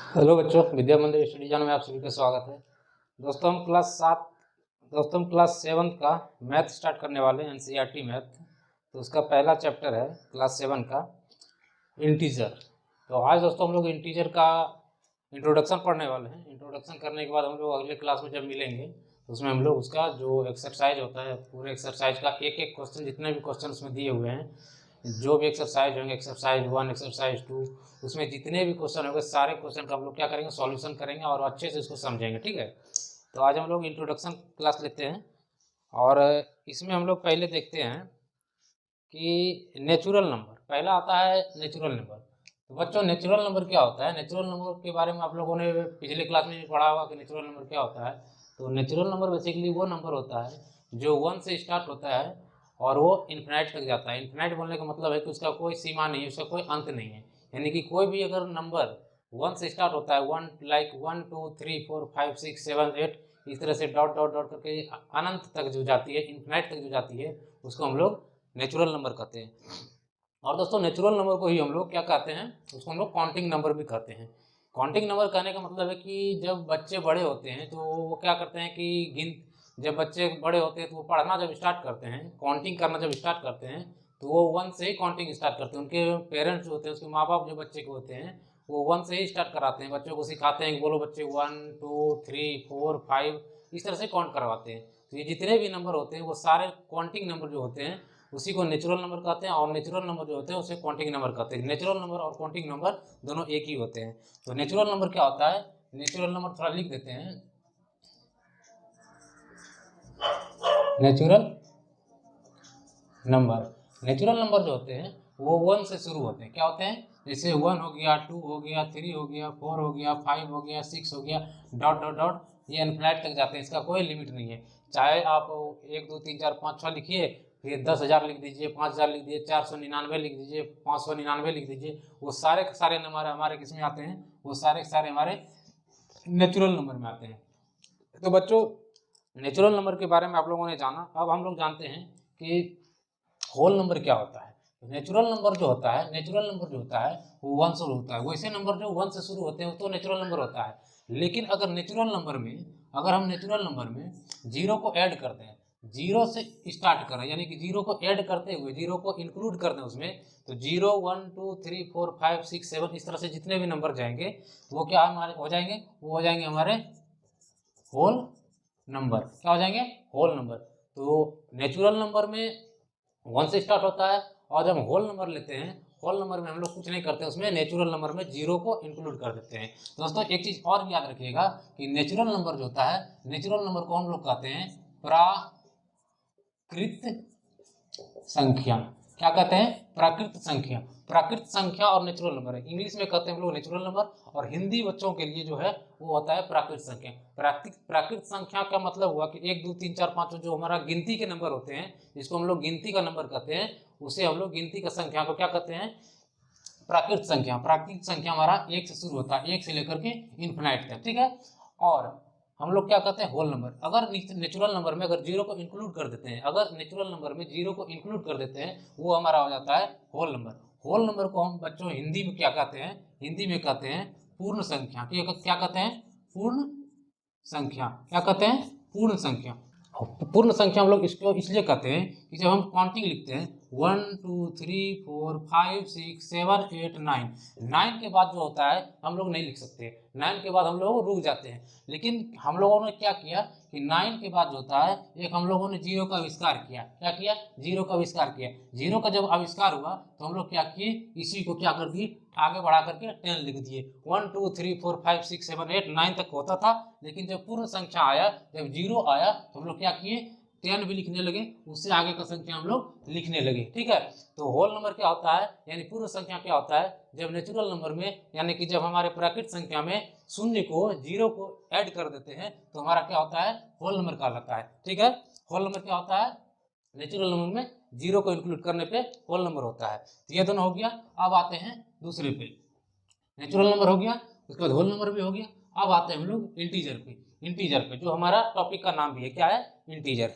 Hello बच्चों, विद्या मंदिर study John में आप सभी का स्वागत है। दोस्तों हम क्लास 7 का मैथ स्टार्ट करने वाले हैं, एनसीईआरटी मैथ। तो उसका पहला चैप्टर है क्लास 7 का इंटीजर। तो आज दोस्तों हम लोग इंटीजर का इंट्रोडक्शन पढ़ने वाले हैं। इंट्रोडक्शन करने के बाद हम लोग अगले क्लास में जब मिलेंगे तो उसमें हम लोग उसका जो एक्सरसाइज होता है, पूरे एक्सरसाइज का एक एक क्वेश्चन, जितने भी क्वेश्चन उसमें दिए हुए हैं, जो भी एक्सरसाइज होंगे, एक्सरसाइज 1, एक्सरसाइज 2, उसमें जितने भी क्वेश्चन होंगे सारे क्वेश्चन का हम लोग क्या करेंगे, सॉल्यूशन करेंगे और अच्छे से उसको समझेंगे। ठीक है, तो आज हम लोग इंट्रोडक्शन क्लास लेते हैं और इसमें हम लोग पहले देखते हैं कि नेचुरल नंबर पहला आता है। नेचुरल नंबर, तो बच्चों नेचुरल नंबर क्या होता है? नेचुरल नंबर के बारे में आप लोगों ने पिछले क्लास में भी पढ़ा होगा कि नेचुरल नंबर क्या होता है। तो नेचुरल नंबर बेसिकली वो नंबर होता है जो 1 से स्टार्ट होता है और वो इन्फिनाइट तक जाता है। इन्फिनाइट बोलने का मतलब है कि उसका कोई सीमा नहीं है, उसका कोई अंत नहीं है। यानी कि कोई भी अगर नंबर 1 से स्टार्ट होता है, 1 लाइक 1 2 3 4 5 6 7 8, इस तरह से डॉट डॉट डॉट करके अनंत तक जो जाती है, इन्फिनाइट तक जो जाती है, उसको हम लोग नेचुरल नंबर कहते हैं। और दोस्तों नेचुरल नंबर को ही हम लोग क्या कहते हैं, उसको हम लोग काउंटिंग नंबर भी कहते हैं। काउंटिंग नंबर कहने का मतलब है कि जब बच्चे बड़े होते हैं तो वो क्या करते हैं कि जब बच्चे बड़े होते हैं तो वो पढ़ना जब स्टार्ट करते हैं, काउंटिंग करना जब स्टार्ट करते हैं, तो वो 1 से ही काउंटिंग स्टार्ट करते हैं। उनके पेरेंट्स जो होते हैं, उसके माँ बाप जो बच्चे को होते हैं, वो 1 से ही स्टार्ट कराते हैं, बच्चों को सिखाते हैं कि बोलो बच्चे 1 2 3 4 5, इस तरह से काउंट करवाते हैं। तो ये जितने भी नंबर होते हैं वो सारे काउंटिंग नंबर जो होते हैं उसी को नेचुरल नंबर कहते हैं, और नेचुरल नंबर जो होते हैं उसे काउंटिंग नंबर कहते हैं। नेचुरल नंबर और काउंटिंग नंबर दोनों एक ही होते हैं। तो नेचुरल नंबर क्या होता है? नेचुरल नंबर थोड़ा लिख देते हैं। नेचुरल नंबर, नेचुरल नंबर जो होते हैं वो 1 से शुरू होते हैं। क्या होते हैं? जैसे 1 हो गया, 2 हो गया, 3 हो गया, 4 हो गया, 5 हो गया, 6 हो गया, डॉट डॉट डॉट, ये इनफिनाइट तक जाते हैं। इसका कोई लिमिट नहीं है। चाहे आप 1 2 3 4 5 6 लिखिए, फिर 10,000 लिख दीजिए, 5,000 लिख दीजिए, 499 लिख दीजिए, 599 लिख दीजिए, वो सारे के सारे नंबर हमारे किस में आते हैं? वो सारे के सारे हमारे नेचुरल नंबर में आते हैं। तो बच्चों नेचुरल नंबर के बारे में आप लोगों ने जाना। अब हम लोग जानते हैं कि होल नंबर क्या होता है। नेचुरल नंबर जो होता है, नेचुरल नंबर जो होता है वो 1 से शुरू होता है। वैसे नंबर जो 1 से शुरू होते हैं वो तो नेचुरल नंबर होता है। लेकिन अगर नेचुरल नंबर में, अगर हम नेचुरल नंबर में जीरो को ऐड करते हैं, जीरो से स्टार्ट करें, यानी कि जीरो को ऐड करते हुए जीरो को इंक्लूड कर दें उसमें, तो 0 1 2 3 4 5 6 7 इस तरह से जितने भी नंबर जाएंगे वो क्या हमारे हो जाएंगे? वो हो जाएंगे हमारे होल नंबर। क्या हो जाएंगे? Whole number. तो नेचुरल नंबर में 1 से स्टार्ट होता है, और जब होल नंबर लेते हैं, होल नंबर में हम लोग कुछ नहीं करते, उसमें नेचुरल नंबर में जीरो को इंक्लूड कर देते हैं। तो दोस्तों एक चीज और भी याद रखिएगा कि नेचुरल नंबर जो होता है, नेचुरल नंबर को हम लोग कहते हैं प्राकृत संख्या। क्या कहते हैं? प्राकृत संख्या। प्राकृत संख्या और नेचुरल नंबर है, इंग्लिश में कहते हैं हम लोग नेचुरल नंबर, और हिंदी बच्चों के लिए जो है वो होता है प्राकृत संख्या। प्राकृत संख्या का मतलब हुआ कि 1 2 3 4 5 जो हमारा गिनती के नंबर होते हैं, जिसको हम लोग गिनती का नंबर कहते हैं, उसे हम लोग गिनती का संख्या को क्या कहते हैं? प्राकृत संख्या। प्राकृत संख्या हमारा 1 से शुरू होता है, 1 से लेकर के इन्फिनाइट तक। ठीक है, और हम लोग क्या कहते हैं? Whole number. अगर नेचुरल नंबर में अगर जीरो को इंक्लूड कर देते हैं, अगर नेचुरल नंबर में जीरो को इंक्लूड कर देते हैं, वो हमारा हो जाता है होल नंबर। होल नंबर को हम बच्चों हिंदी में क्या कहते हैं? हिंदी में कहते हैं पूर्ण संख्या। क्या कहते हैं? पूर्ण संख्या। क्या कहते हैं? पूर्ण संख्या। पूर्ण संख्या हम लोग इसको इसलिए कहते हैं कि जब हम काउंटिंग लिखते हैं 1 2 3 4 5 6 7 8 9, 9 के बाद जो होता है हम लोग नहीं लिख सकते, 9 के बाद हम लोग रुक जाते हैं। लेकिन हम लोगों ने क्या किया कि 9 के बाद जो होता है, एक हम लोगों ने जीरो का आविष्कार किया। क्या किया? जीरो का आविष्कार किया। जीरो का जब आविष्कार हुआ तो हम लोग क्या किए, इसी को क्या कर दिए, आगे बढ़ा करके 10 लिख दिए। 1 2 3 4 5 6 7 8 9 तक होता था। लेकिन जब पूर्ण संख्या आया, जब जीरो आया, तो हम लोग क्या किए, 10 भी लिखने लगे, उससे आगे का संख्या हम लोग लिखने लगे। ठीक है, तो होल नंबर क्या होता है, यानी पूर्ण संख्या क्या होता है? जब नेचुरल नंबर में, यानी कि जब हमारे प्राकृत संख्या में शून्य को, जीरो को ऐड कर देते हैं, तो हमारा क्या होता है? होल नंबर कहलाता है। ठीक है, होल नंबर क्या होता है? नेचुरल नंबर में जीरो को इंक्लूड करने पे होल नंबर होता है। तो ये दोनों हो गया। अब आते हैं दूसरे पे। नेचुरल नंबर हो गया, उसके बाद होल नंबर भी हो गया। अब आते हैं हम लोग इंटीजर पे। इंटीजर पे जो हमारा टॉपिक का नाम भी है, क्या है? इंटीजर।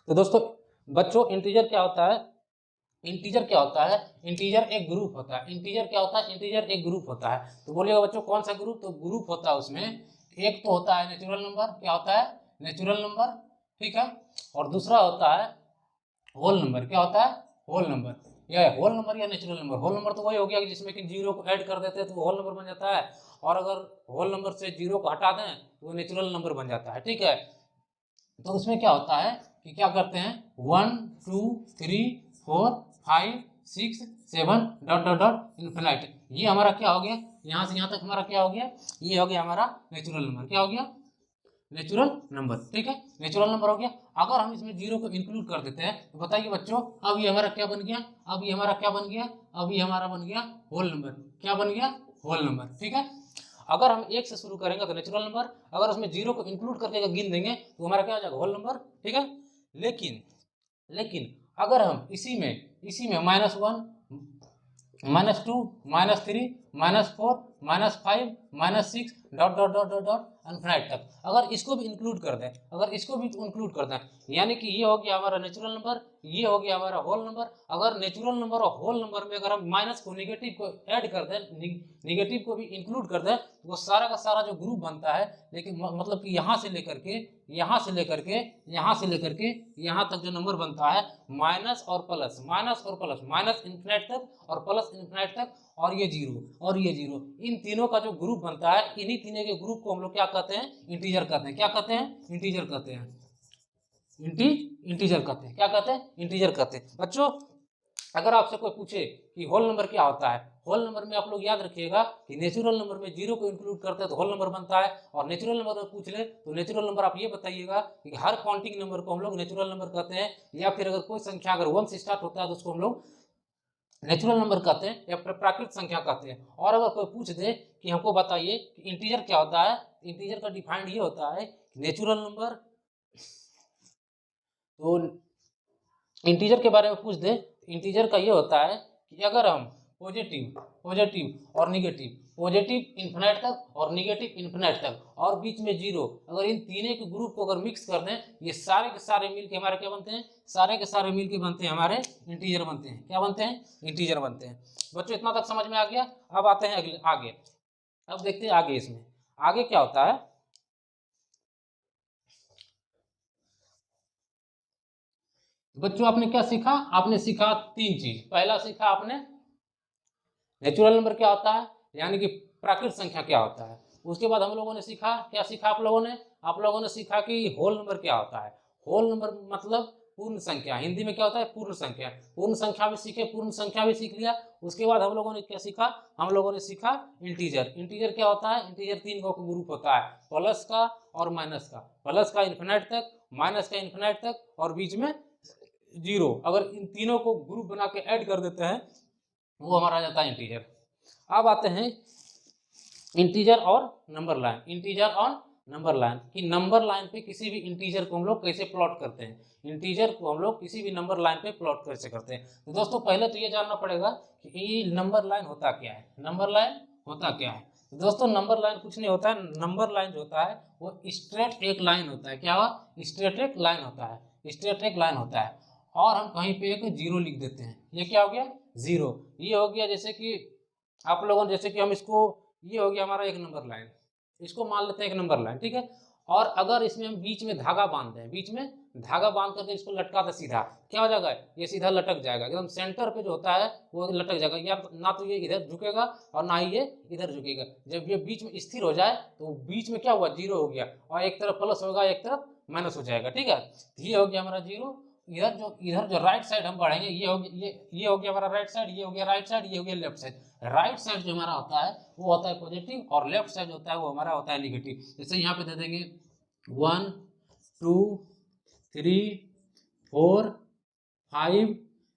तो दोस्तों बच्चों इंटीजर क्या होता है? इंटीजर क्या होता है? इंटीजर एक ग्रुप होता है। इंटीजर क्या होता है? इंटीजर एक ग्रुप होता है। तो बोलिएगा बच्चों कौन सा ग्रुप? तो ग्रुप होता है उसमें एक तो होता है नेचुरल नंबर, क्या होता है? नेचुरल नंबर, ठीक है। और दूसरा होता है होल नंबर, क्या होता है? Whole number. या होल नंबर या नेचुरल नंबर। होल नंबर तो वही हो गया कि जिसमें कि जीरो को ऐड कर देते हैं तो वो होल नंबर बन जाता है, और अगर होल नंबर से जीरो को हटा दें तो वो नेचुरल नंबर बन जाता है, ठीक है। तो उसमें क्या होता है कि क्या करते हैं, 1 2 3 4 5 6 7 डॉट डॉट डॉट इन्फिनाइट। ये हमारा क्या हो गया, यहाँ से यहाँ तक हमारा क्या हो गया, ये हो गया हमारा नेचुरल नंबर। क्या हो गया? नेचुरल नंबर, ठीक है। नेचुरल नंबर हो गया। अगर हम इसमें जीरो को इंक्लूड कर देते हैं तो बताइए बच्चों, अब ये हमारा क्या बन गया? अब ये हमारा क्या बन गया? अब ये हमारा बन गया होल नंबर। क्या बन गया? होल नंबर, ठीक है। अगर हम एक से शुरू करेंगे तो नेचुरल नंबर, अगर उसमें जीरो को इंक्लूड करके अगर गिन देंगे तो हमारा क्या हो जाएगा? होल नंबर, ठीक है। लेकिन लेकिन अगर हम इसी में -1 -2 -3 -4 -5 -6 dot dot dot dot dot infinite तक अगर इसको भी इंक्लूड कर दें, अगर इसको भी इंक्लूड कर दें, यानी कि ये हो गया हमारा नेचुरल नंबर, ये हो गया हमारा होल नंबर। अगर नेचुरल नंबर और होल नंबर में अगर हम माइनस को निगेटिव को ऐड कर दें, निगेटिव को भी इंक्लूड कर दें, तो वो सारा का सारा जो ग्रुप बनता है, लेकिन मतलब कि यहाँ से लेकर के यहाँ से लेकर के यहाँ से लेकर के यहाँ तक जो नंबर बनता है, माइनस और प्लस, माइनस और प्लस, माइनस इन्फिनाइट तक और प्लस इन्फिनाइट तक, और ये जीरो और ये जीरो, इन तीनों का जो ग्रुप बनता है, इन्हीं तीनों के ग्रुप को हम लोग क्या कहते हैं? इंटीजर कहते हैं। क्या कहते हैं? इंटीजर कहते हैं। इंटीजर कहते हैं। क्या कहते हैं? इंटीजर कहते हैं। बच्चों अगर आपसे कोई पूछे कि होल नंबर क्या होता है, होल नंबर में आप लोग याद रखिएगा कि नेचुरल नंबर में जीरो को इंक्लूड करते हैं तो होल नंबर बनता है, और नेचुरल नंबर में पूछ ले तो नेचुरल नंबर आप ये बताइएगा कि हर काउंटिंग नंबर को हम लोग नेचुरल नंबर कहते हैं, या फिर अगर कोई संख्या अगर 1 से स्टार्ट होता है तो उसको हम लोग नेचुरल नंबर कहते हैं या प्राकृतिक संख्या कहते हैं। और अगर कोई पूछ दे कि हमको बताइए कि इंटीजर क्या होता है, इंटीजर का डिफाइंड ये होता है कि नेचुरल नंबर, तो इंटीजर के बारे में पूछ दे, इंटीजर का ये होता है कि अगर हम पॉजिटिव और निगेटिव, पॉजिटिव इन्फिनाइट तक और निगेटिव इन्फिनाइट तक और बीच में जीरो, अगर इन तीनों के ग्रुप को अगर मिक्स कर दें, ये सारे के सारे मिल के हमारे क्या बनते हैं? सारे के सारे मिल के बनते हैं हमारे इंटीजर बनते हैं। क्या बनते हैं? इंटीजर बनते हैं। बच्चों इतना तक समझ में आ गया। अब आते हैं अगले आगे, अब देखते हैं आगे इसमें आगे क्या होता है। बच्चों आपने क्या सीखा? आपने सीखा 3 चीज। पहला सीखा आपने नेचुरल नंबर क्या होता है, यानी कि प्राकृतिक संख्या क्या होता है। उसके बाद हम लोगों ने सीखा, क्या सीखा आप लोगों ने? आप लोगों ने सीखा कि होल नंबर क्या होता है। होल नंबर मतलब पूर्ण संख्या, हिंदी में क्या होता है? पूर्ण संख्या। पूर्ण संख्या भी सीखे, पूर्ण संख्या भी सीख लिया। उसके बाद हम लोगों ने क्या सीखा? हम लोगों ने सीखा इंटीजर। इंटीजर क्या होता है? इंटीजर 3 का ग्रुप होता है, प्लस का और माइनस का। प्लस का इन्फिनाइट तक, माइनस का इन्फिनाइट तक, और बीच में जीरो। अगर इन तीनों को ग्रुप बना के ऐड कर देते हैं वो हमारा आ जाता है इंटीजर। अब आते हैं इंटीजर और नंबर लाइन। इंटीजर और नंबर लाइन कि नंबर लाइन पे किसी भी इंटीजर को हम लोग कैसे प्लॉट करते हैं, इंटीजर को हम लोग किसी भी नंबर लाइन पे प्लॉट कैसे करते हैं। तो दोस्तों पहले तो ये जानना पड़ेगा कि ये नंबर लाइन होता क्या है। नंबर लाइन होता क्या है? तो दोस्तों नंबर लाइन कुछ नहीं होता है। नंबर लाइन जो होता है वो स्ट्रेट एक लाइन होता है। क्या हुआ? स्ट्रेट एक लाइन होता है। स्ट्रेट एक लाइन होता है, और हम कहीं पे एक जीरो लिख देते हैं। ये क्या हो गया? जीरो। ये हो गया जैसे कि आप लोगों ने, जैसे कि हम इसको, ये हो गया हमारा एक नंबर लाइन, इसको मान लेते हैं एक नंबर लाइन, ठीक है। और अगर इसमें हम बीच में धागा बांध दें, बीच में धागा बांध करके इसको लटका दें सीधा, क्या हो जाएगा? ये सीधा लटक जाएगा, एकदम सेंटर पे जो होता है वो लटक जाएगा। या ना तो ये इधर झुकेगा और ना ही ये इधर झुकेगा। जब ये बीच में स्थिर हो जाए तो बीच में क्या हुआ? जीरो हो गया, और एक तरफ प्लस होगा एक तरफ माइनस हो जाएगा, ठीक है। ये हो गया हमारा जीरो। इधर जो राइट साइड हम बढ़ेंगे, ये हो गया हमारा राइट साइड, ये हो गया राइट साइड, ये हो गया लेफ्ट साइड। राइट साइड जो हमारा होता है वो होता है पॉजिटिव, और लेफ्ट साइड होता है वो हमारा होता है निगेटिव। जैसे यहाँ पे दे देंगे 1 2 3 4 5,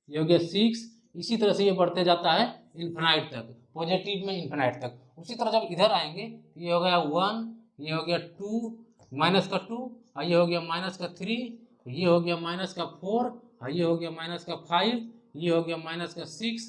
ये हो गया 6। इसी तरह से ये बढ़ते जाता है इन्फिनाइट तक, पॉजिटिव में इन्फिनाइट तक। उसी तरह जब इधर आएंगे तो ये हो गया 1, ये हो गया 2, माइनस का 2, और ये हो गया माइनस का 3, ये हो गया माइनस का 4, और ये हो गया माइनस का 5, ये हो गया माइनस का 6,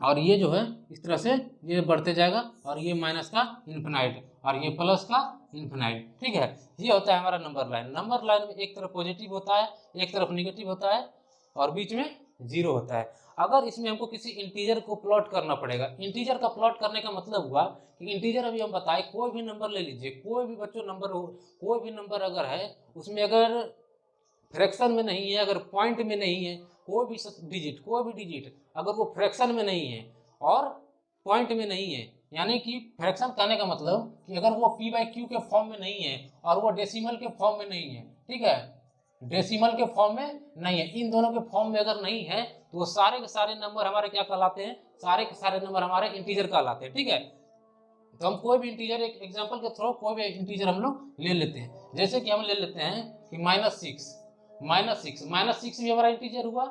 और ये जो है इस तरह से ये बढ़ते जाएगा, और ये माइनस का इन्फिनाइट, और ये प्लस का इन्फिनाइट, ठीक है। ये होता है हमारा नंबर लाइन। नंबर लाइन में एक तरफ पॉजिटिव होता है, एक तरफ निगेटिव होता है, और बीच में जीरो होता है। अगर इसमें हमको किसी इंटीजर को प्लॉट करना पड़ेगा, इंटीजर का प्लॉट करने का मतलब हुआ कि इंटीजर अभी हम बताए कोई भी नंबर ले लीजिए, कोई भी बच्चों नंबर हो, कोई भी नंबर अगर है उसमें अगर फ्रैक्शन में नहीं है, अगर पॉइंट में नहीं है, कोई भी डिजिट अगर वो फ्रैक्शन में नहीं है और पॉइंट में नहीं है, यानी कि फ्रैक्शन कहने का मतलब कि अगर वो p बाई क्यू के फॉर्म में नहीं है और वो डेसिमल के फॉर्म में नहीं है, ठीक है, डेसिमल के फॉर्म में नहीं है, इन दोनों के फॉर्म में अगर नहीं है तो वो सारे के सारे नंबर हमारे क्या कहलाते हैं, सारे के सारे नंबर हमारे इंटीजर कहलाते हैं, ठीक है। तो हम कोई भी इंटीजर, एक एग्जांपल के थ्रू कोई भी इंटीजर हम लोग ले लेते हैं, जैसे कि हम ले लेते हैं कि -6 भी हमारा इंटीजर हुआ,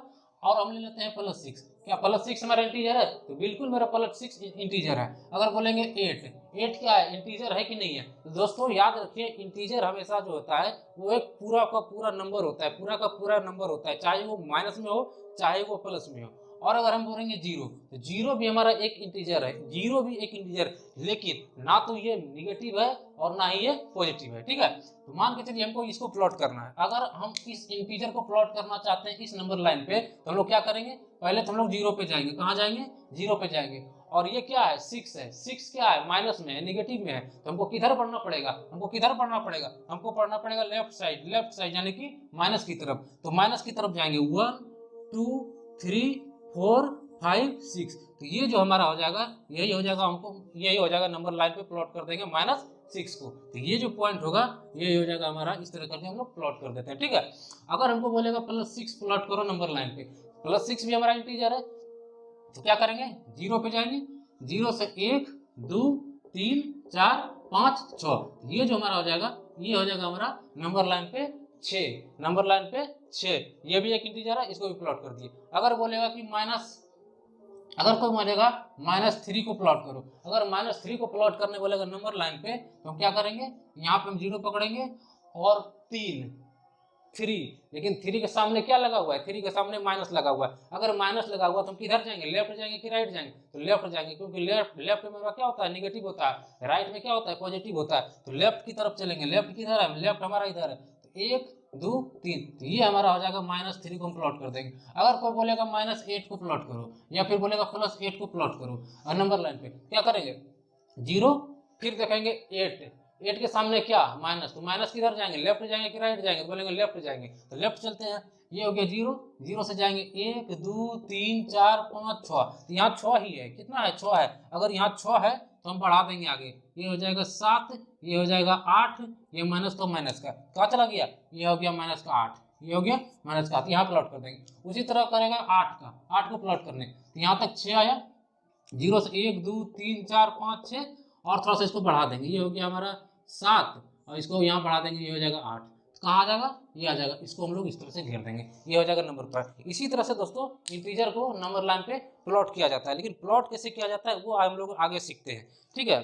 और हम ले लेते हैं +6, क्या +6 हमारा इंटीजर है, तो बिल्कुल मेरा +6 इंटीजर है। अगर बोलेंगे 8 क्या है, इंटीजर है कि नहीं है, तो दोस्तों याद रखिए इंटीजर हमेशा जो होता है वो एक पूरा का पूरा नंबर होता है, पूरा का पूरा नंबर होता है, चाहे वो माइनस में हो चाहे वो प्लस में हो। और अगर हम बोलेंगे जीरो, तो जीरो भी हमारा एक इंटीजर है, जीरो भी एक इंटीजर, लेकिन ना तो ये निगेटिव है और ना ही ये पॉजिटिव है, ठीक है। तो मान के चलिए हमको इसको प्लॉट करना है, अगर हम इस इंटीजर को प्लॉट करना चाहते हैं इस नंबर लाइन पे, तो हम लोग क्या करेंगे, पहले तो हम लोग जीरो पे जाएंगे, कहाँ जाएंगे, जीरो पे जाएंगे, और ये क्या है 6 है, 6 क्या है, माइनस में है, निगेटिव में है, तो हमको किधर पढ़ना पड़ेगा, हमको किधर पढ़ना पड़ेगा, हमको पढ़ना पड़ेगा लेफ्ट साइड यानी कि माइनस की तरफ। तो माइनस की तरफ जाएंगे 1 2 3 4 5 6, तो ये जो हमारा हो जाएगा यही हो जाएगा, हमको यही हो जाएगा, नंबर लाइन पे प्लॉट कर देंगे -6 को, तो ये जो पॉइंट होगा ये हो जाएगा हमारा, इस तरह करके हम लोग प्लॉट कर देते हैं, ठीक है। अगर हमको बोलेगा +6 प्लॉट करो नंबर लाइन पे, +6 भी हमारा इंटीजर है, तो क्या करेंगे, जीरो पे जाएंगे, जीरो से 1 2 3 4 5 6, ये जो हमारा हो जाएगा ये हो जाएगा हमारा नंबर लाइन पे 6, नंबर लाइन पे 6, ये भी एक इंटीजर है, इसको भी प्लॉट कर दिए। अगर बोलेगा कि अगर कोई बोलेगा -3 को प्लॉट करो, अगर -3 को प्लॉट करने बोलेगा नंबर लाइन पे, तो हम क्या करेंगे, यहाँ पे हम जीरो पकड़ेंगे और 3, लेकिन 3 के सामने क्या लगा हुआ है, 3 के सामने माइनस लगा हुआ है, अगर माइनस लगा हुआ तो हम किधर जाएंगे, लेफ्ट जाएंगे कि राइट जाएंगे, तो लेफ्ट जाएंगे, क्योंकि लेफ्ट में हमारा क्या होता है, निगेटिव होता है, राइट में क्या होता है, पॉजिटिव होता है, तो लेफ्ट की तरफ चलेंगे, लेफ्ट किधर है, लेफ्ट हमारा इधर है, तो 1 2 3, तो ये हमारा हो जाएगा -3 को हम प्लॉट कर देंगे। अगर कोई बोलेगा -8 को प्लॉट करो, या फिर बोलेगा +8 को प्लॉट करो, और नंबर लाइन पे क्या करेंगे, जीरो, फिर देखेंगे 8 के सामने क्या, माइनस, तो माइनस किधर जाएंगे, लेफ्ट जाएंगे कि राइट जाएंगे, बोलेंगे लेफ्ट जाएंगे, तो लेफ्ट चलते हैं, ये हो गया जीरो, जीरो से जाएंगे 1 2 3 4 5 6, तो यहाँ 6 ही है, कितना है, 6 है, अगर यहाँ 6 है तो हम बढ़ा देंगे आगे, ये हो जाएगा 7, ये हो जाएगा 8, ये माइनस तो माइनस का क्या चला गया, ये हो गया -8, ये हो गया -8, यहाँ प्लॉट कर देंगे। उसी तरह करेगा 8 को प्लॉट करने, तो यहाँ तक 6 आया, जीरो से 1 2 3 4 5 6, और थोड़ा सा इसको बढ़ा देंगे, ये हो गया हमारा 7, और इसको यहाँ बढ़ा देंगे, ये हो जाएगा 8, तो कहाँ आ जाएगा, ये आ जाएगा, इसको हम लोग इस तरह से घेर देंगे, ये हो जाएगा नंबर पर। इसी तरह से दोस्तों इंटीजर को नंबर लाइन पे प्लॉट किया जाता है, लेकिन प्लॉट कैसे किया जाता है वो हम लोग आगे सीखते हैं, ठीक है।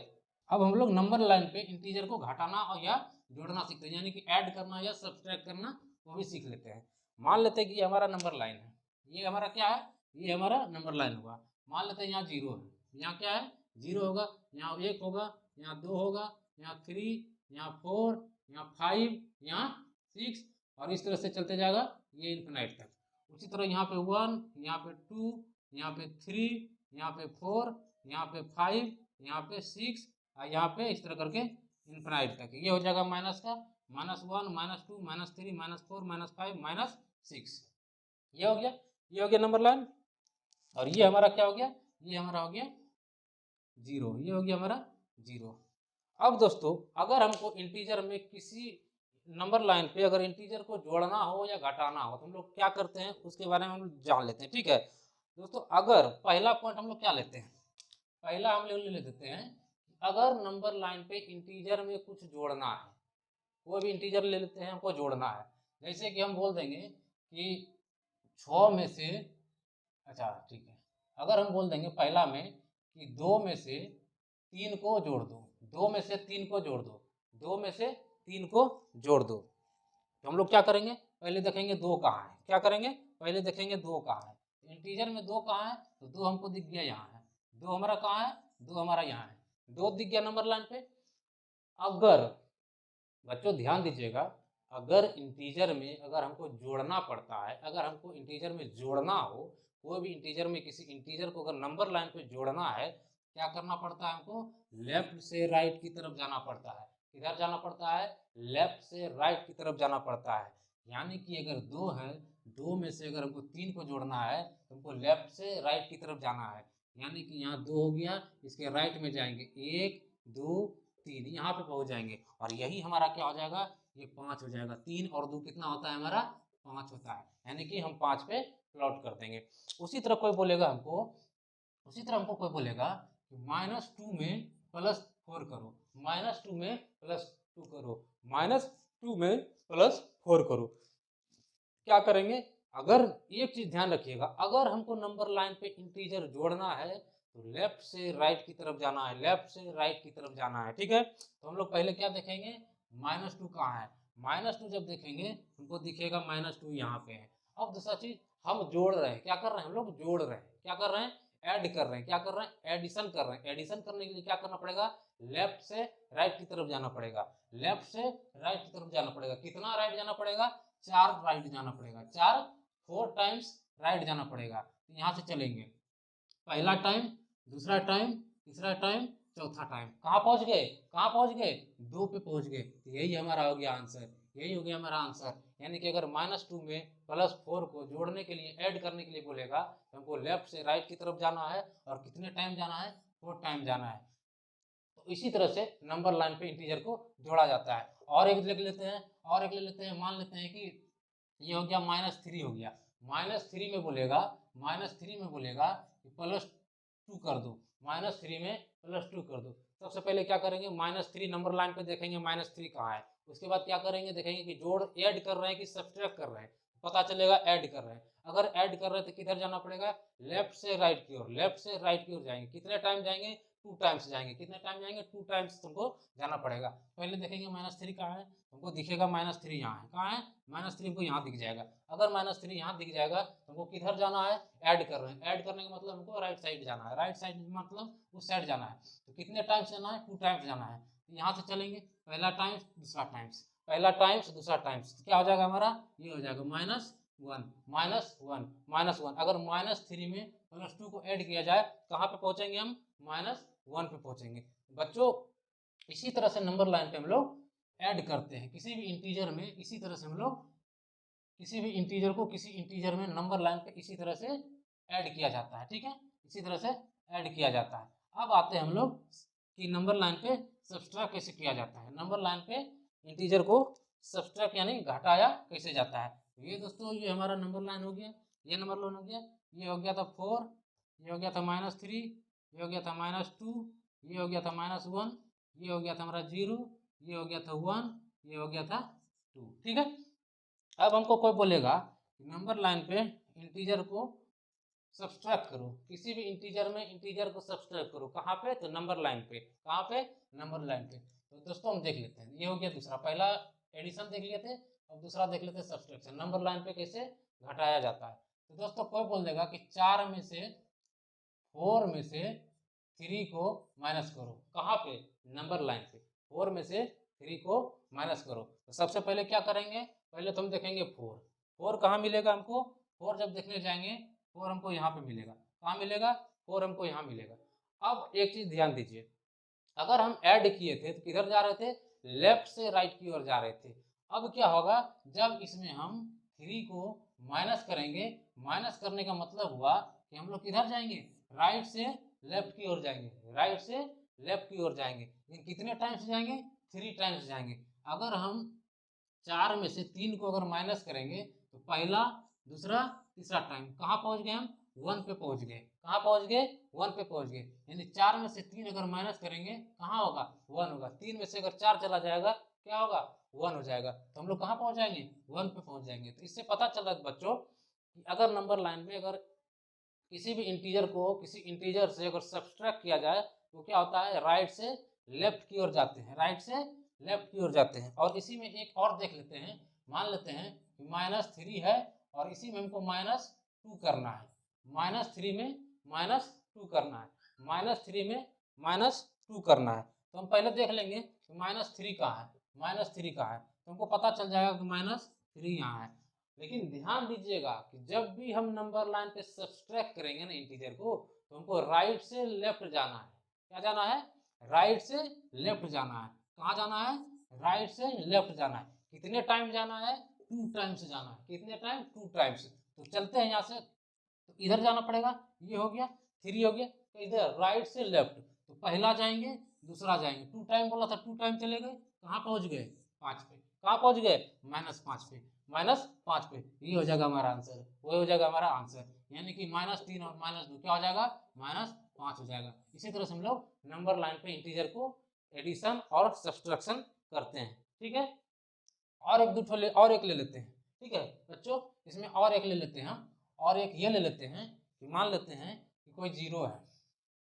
अब हम लोग नंबर लाइन पे इंटीजर को घटाना और या जोड़ना सीखते हैं, यानी कि ऐड करना या सब्सट्रैक्ट करना वो भी सीख लेते हैं। मान लेते हैं कि हमारा नंबर लाइन है, ये हमारा क्या है, ये हमारा नंबर लाइन हुआ, मान लेते हैं यहाँ जीरो है, यहाँ क्या है, जीरो होगा, यहाँ 1 होगा, यहाँ 2 होगा, यहाँ 3, यहाँ 4, यहाँ 5, यहाँ 6, और इस तरह से चलते जाएगा ये इन्फिनाइट तक। उसी तरह यहाँ पे 1, यहाँ पे 2, यहाँ पे 3, यहाँ पे 4, यहाँ पे 5, यहाँ पे 6, और यहाँ पे इस तरह करके इन्फिनाइट तक, ये हो जाएगा माइनस का -1 -2 -3 -4 -5 -6, ये हो गया, ये हो गया नंबर लाइन। और ये हमारा क्या हो गया, ये हमारा हो गया जीरो, ये हो गया हमारा जीरो। अब दोस्तों अगर हमको इंटीजर में किसी नंबर लाइन पे अगर इंटीजर को जोड़ना हो या घटाना हो, तो हम लोग क्या करते हैं उसके बारे में हम लोग जान लेते हैं, ठीक है दोस्तों। अगर पहला पॉइंट हम लोग क्या लेते हैं, पहला हम लोग ले लेते हैं, अगर नंबर लाइन पे इंटीजर में कुछ जोड़ना है, कोई भी इंटीजर ले लेते हैं, हमको जोड़ना है, जैसे कि हम बोल देंगे कि 6 में से, अच्छा ठीक है, अगर हम बोल देंगे पहला में कि 2 में से 3 को जोड़ दो, 2 में से 3 को जोड़ दो, 2 में से 3 को जोड़ दो, तो हम लोग क्या करेंगे, पहले देखेंगे 2 कहाँ है, क्या करेंगे, पहले देखेंगे 2 कहाँ है, इंटीजर में 2 कहाँ है, तो 2 हमको दिख गया यहाँ है, 2 हमारा कहाँ है, 2 हमारा यहाँ है, 2 दिख गया नंबर लाइन पे। अगर बच्चों ध्यान दीजिएगा, अगर इंटीजर में अगर हमको जोड़ना पड़ता है, अगर हमको इंटीजर में जोड़ना हो, कोई भी इंटीजर में किसी इंटीजर को अगर नंबर लाइन पे जोड़ना है, क्या करना पड़ता है हमको? लेफ्ट से राइट की तरफ जाना पड़ता है। किधर जाना पड़ता है? लेफ्ट से राइट की तरफ जाना पड़ता है। यानी कि अगर 2 है, 2 में से अगर हमको 3 को जोड़ना है तो हमको लेफ्ट से राइट की तरफ जाना है। यानी कि यहाँ 2 हो गया, इसके राइट में जाएंगे 1 2 3, यहाँ पे पहुंच जाएंगे और यही हमारा क्या हो जाएगा? ये 5 हो जाएगा। 3 और 2 कितना होता है हमारा? 5 होता है। यानी कि हम 5 पे प्लॉट कर देंगे। उसी तरह कोई बोलेगा हमको, उसी तरह हमको कोई बोलेगा कि -2 में +4 करो, -2 में +2 करो, -2 में +4 करो। क्या करेंगे? अगर एक चीज ध्यान रखिएगा, अगर हमको नंबर लाइन पे इंटीजर जोड़ना है तो लेफ्ट से राइट की तरफ जाना है, लेफ्ट से राइट की तरफ जाना है। ठीक है, तो हम लोग पहले क्या देखेंगे? -2 कहाँ है? -2 जब देखेंगे हमको दिखेगा -2 यहाँ पे है। अब दूसरा चीज, हम जोड़ रहे हैं, क्या कर रहे हैं? हम लोग जोड़ रहे हैं, क्या कर रहे हैं? ऐड कर रहे हैं। क्या कर रहे हैं? एडिशन कर रहे हैं। एडिशन करने के लिए क्या करना पड़ेगा? लेफ्ट से राइट की तरफ जाना पड़ेगा, लेफ्ट से राइट की तरफ जाना पड़ेगा। कितना राइट जाना पड़ेगा? 4 राइट जाना पड़ेगा, 4 टाइम्स राइट जाना पड़ेगा। यहाँ से चलेंगे, पहला टाइम, दूसरा टाइम, तीसरा टाइम, चौथा टाइम। कहाँ पहुंच गए? कहाँ पहुंच गए? 2 पे पहुंच गए। यही हमारा हो गया आंसर, यही हो गया हमारा आंसर। यानी कि अगर -2 में +4 को जोड़ने के लिए, ऐड करने के लिए बोलेगा तो हमको लेफ्ट से राइट की तरफ जाना है और कितने टाइम जाना है? 4 टाइम जाना है। तो इसी तरह से नंबर लाइन पे इंटीजर को जोड़ा जाता है। और एक लिख लेते हैं, और एक ले लेते हैं। मान लेते हैं कि ये हो गया -3 हो गया। -3 में बोलेगा, -3 में बोलेगा कि +2 कर दो, -3 में +2 कर दो। सबसे पहले क्या करेंगे? -3 नंबर लाइन पे देखेंगे -3 कहाँ है। उसके बाद क्या करेंगे? देखेंगे कि जोड़ ऐड कर रहे हैं कि सब्सट्रैक्ट कर रहे हैं। पता चलेगा ऐड कर रहे हैं। अगर ऐड कर रहे हैं तो किधर जाना पड़ेगा? लेफ्ट से राइट की ओर, लेफ्ट से राइट की ओर जाएंगे। कितने टाइम जाएंगे? 2 टाइम्स जाएंगे। कितने टाइम जाएंगे? 2 टाइम्स तुमको जाना पड़ेगा। पहले देखेंगे -3 कहाँ है, तुमको दिखेगा -3 यहाँ है। कहाँ है? -3 हमको यहाँ दिख जाएगा। अगर -3 यहाँ दिख जाएगा तो हमको किधर जाना है? ऐड कर रहे हैं। ऐड करने का मतलब हमको राइट साइड जाना है, राइट साइड मतलब उस साइड जाना है। तो कितने टाइम्स जाना है? 2 टाइम्स जाना है। यहाँ से चलेंगे, पहला टाइम्स, दूसरा टाइम्स, पहला टाइम्स, दूसरा टाइम्स। तो क्या हो जाएगा हमारा? ये हो जाएगा -1, -1, -1। अगर -3 में +2 को ऐड किया जाए कहाँ पे पहुंचेंगे हम? -1 पे पहुंचेंगे। बच्चों, इसी तरह से नंबर लाइन पे हम लोग ऐड करते हैं किसी भी इंटीजर में। इसी तरह से हम लोग किसी भी इंटीजर को किसी इंटीजर में नंबर लाइन पे इसी तरह से ऐड किया जाता है। ठीक है, इसी तरह से ऐड किया जाता है। अब आते हैं हम लोग कि नंबर लाइन पे सब्सट्रैक्ट कैसे किया जाता है। नंबर लाइन पे इंटीजर को सब्सट्रैक्ट यानी घटाया कैसे जाता है। ये दोस्तों, ये हमारा नंबर लाइन हो गया, ये नंबर लाइन हो गया। ये हो गया था 4, ये हो गया था -3, ये हो गया था -2, ये हो गया था -1, ये हो गया था हमारा 0, ये हो गया था 1, ये हो गया था 2। ठीक है, अब हमको कोई बोलेगा नंबर लाइन पे इंटीजर को सब्सट्रैक्ट करो, किसी भी इंटीजर में इंटीजर को सब्सट्रैक्ट करो। कहाँ पे? तो नंबर लाइन पे। कहाँ पे? नंबर लाइन पे। तो दोस्तों हम देख लेते हैं, ये हो गया दूसरा। पहला एडिशन देख लिए थे, अब दूसरा देख लेते हैं सब्सट्रैक्शन, नंबर लाइन पे कैसे घटाया जाता है। तो दोस्तों कोई बोल देगा कि 4 में से 4 में से 3 को माइनस करो। कहाँ पे? नंबर लाइन पे। 4 में से 3 को माइनस करो। तो सबसे पहले क्या करेंगे? पहले तो हम देखेंगे 4, 4 कहाँ मिलेगा हमको? 4 जब देखने जाएंगे 4 हमको यहाँ पे मिलेगा। कहाँ मिलेगा? 4 हमको यहाँ मिलेगा। अब एक चीज ध्यान दीजिए, अगर हम ऐड किए थे तो किधर जा रहे थे? लेफ्ट से राइट की ओर जा रहे थे। अब क्या होगा? जब इसमें हम 3 को माइनस करेंगे, माइनस करने का मतलब हुआ कि हम लोग किधर जाएंगे? राइट से लेफ्ट की ओर जाएंगे, राइट से लेफ्ट की ओर जाएंगे। लेकिन कितने टाइम्स जाएंगे? 3 टाइम्स जाएंगे। अगर हम 4 में से 3 को अगर माइनस करेंगे तो पहला, दूसरा, तीसरा टाइम कहाँ पहुंच गए हम? 1 पे पहुंच गए। कहाँ पहुंच गए? 1 पे पहुंच गए। यानी 4 में से 3 अगर माइनस करेंगे कहाँ होगा? 1 होगा। 3 में से अगर 4 चला जाएगा क्या होगा? 1 हो जाएगा। तो हम लोग कहाँ पहुंच जाएंगे? 1 पे पहुंच जाएंगे। तो इससे पता चल रहा है बच्चों कि अगर नंबर लाइन में अगर किसी भी इंटीजर को किसी इंटीजर से अगर सब्सट्रैक्ट किया जाए तो क्या होता है? राइट से लेफ्ट की ओर जाते हैं, राइट से लेफ्ट की ओर जाते हैं। और इसी में एक और देख लेते हैं, मान लेते हैं कि -3 है और इसी में हमको -2 करना है। -3 में -2 करना है, -3 में -2 करना है। तो हम पहले देख लेंगे कि -3 कहाँ है, -3 कहाँ है। तो हमको पता चल जाएगा कि -3 यहाँ है। लेकिन ध्यान दीजिएगा कि जब भी हम नंबर लाइन पे सब्सट्रैक्ट करेंगे ना इंटीजर को, तो हमको राइट से लेफ्ट जाना है। क्या जाना है? राइट से लेफ्ट जाना है। कहाँ जाना है? राइट से लेफ्ट जाना है। कितने टाइम जाना है? 2 टाइम्स जाना है। कितने टाइम? 2 टाइम्स। तो चलते हैं यहाँ से, तो इधर जाना पड़ेगा, ये हो गया 3 हो गया, तो इधर राइट से लेफ्ट, तो पहला जाएंगे दूसरा जाएंगे, 2 टाइम बोला था, 2 टाइम चले गए, कहाँ पहुंच गए? 5 पे। कहाँ पहुंच गए? -5 पे। -5 पे, ये हो जाएगा हमारा आंसर, वो हो जाएगा हमारा आंसर, यानी कि -3 और -2 क्या हो जाएगा? -5 हो जाएगा। इसी तरह से हम लोग नंबर लाइन पे इंटीजर को एडिशन और सब्सट्रैक्शन करते हैं। ठीक है, और एक ले लेते हैं। ठीक है बच्चों, इसमें और एक ले लेते हैं हम, और एक ये ले लेते हैं कि मान लेते हैं कि कोई 0 है।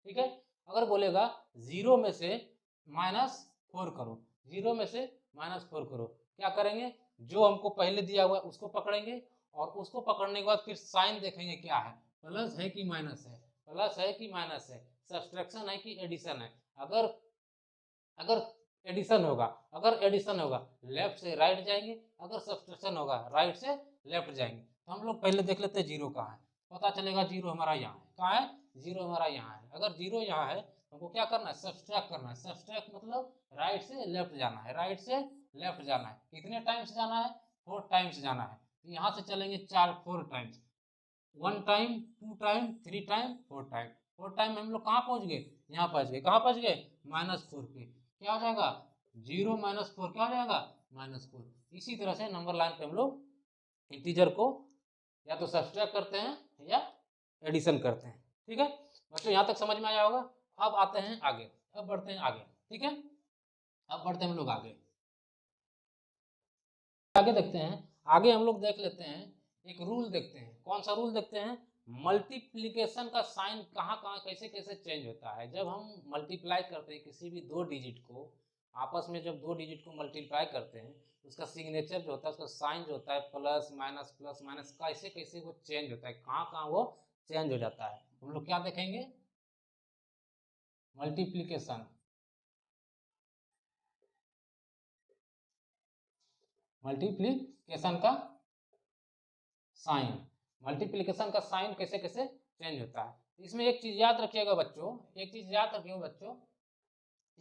ठीक है, अगर बोलेगा 0 में से -4 करो, 0 में से -4 करो, क्या करेंगे? जो हमको पहले दिया हुआ है उसको पकड़ेंगे, और उसको पकड़ने के बाद फिर साइन देखेंगे क्या है, प्लस है कि माइनस है, प्लस है कि माइनस है, सब्सट्रैक्शन है कि एडिशन है। अगर अगर एडिशन होगा, अगर एडिशन होगा लेफ्ट से राइट जाएंगे, अगर सब्सट्रैक्शन होगा राइट से लेफ्ट जाएंगे। तो हम लोग पहले देख लेते हैं 0 कहाँ है, पता चलेगा 0 हमारा यहाँ है। कहाँ है? 0 हमारा यहाँ है। अगर 0 यहाँ है तो हमको क्या करना है? सब्सट्रैक्ट करना है। सब्सट्रैक्ट मतलब राइट से लेफ्ट जाना है, राइट से लेफ्ट जाना है। कितने टाइम्स जाना है? 4 टाइम्स जाना है। तो यहाँ से चलेंगे 4 times, 1 time, 2 time, 3 time, 4 time. 4 time में हम लोग कहाँ पहुँच गए? यहाँ पहुँच गए। कहाँ पहुँच गए? -4 पे। क्या हो जाएगा? 0 -4 क्या हो जाएगा? -4। इसी तरह से नंबर लाइन पे हम लोग इंटीजर को या तो सब्सट्रैक्ट करते हैं या एडिशन करते हैं। ठीक है बच्चों, यहाँ तक समझ में आया होगा। अब आते हैं आगे, अब बढ़ते हैं आगे। ठीक है, अब बढ़ते हैं हम लोग आगे। आगे देखते हैं, आगे हम लोग देख लेते हैं, एक रूल देखते हैं। कौन सा रूल देखते हैं? मल्टीप्लिकेशन का साइन कहाँ कहाँ कैसे कैसे चेंज होता है। जब हम मल्टीप्लाई करते हैं किसी भी 2 डिजिट को, आपस में जब 2 डिजिट को मल्टीप्लाई करते हैं, उसका सिग्नेचर जो होता है, उसका साइन जो होता है, प्लस माइनस कैसे कैसे वो चेंज होता है, कहाँ कहाँ वो चेंज हो जाता है। हम लोग क्या देखेंगे? मल्टीप्लीकेशन, मल्टीप्लीकेशन का साइन, मल्टीप्लिकेशन का साइन कैसे कैसे चेंज होता है। इसमें एक चीज याद रखिएगा बच्चों, एक चीज याद रखिएगा बच्चों,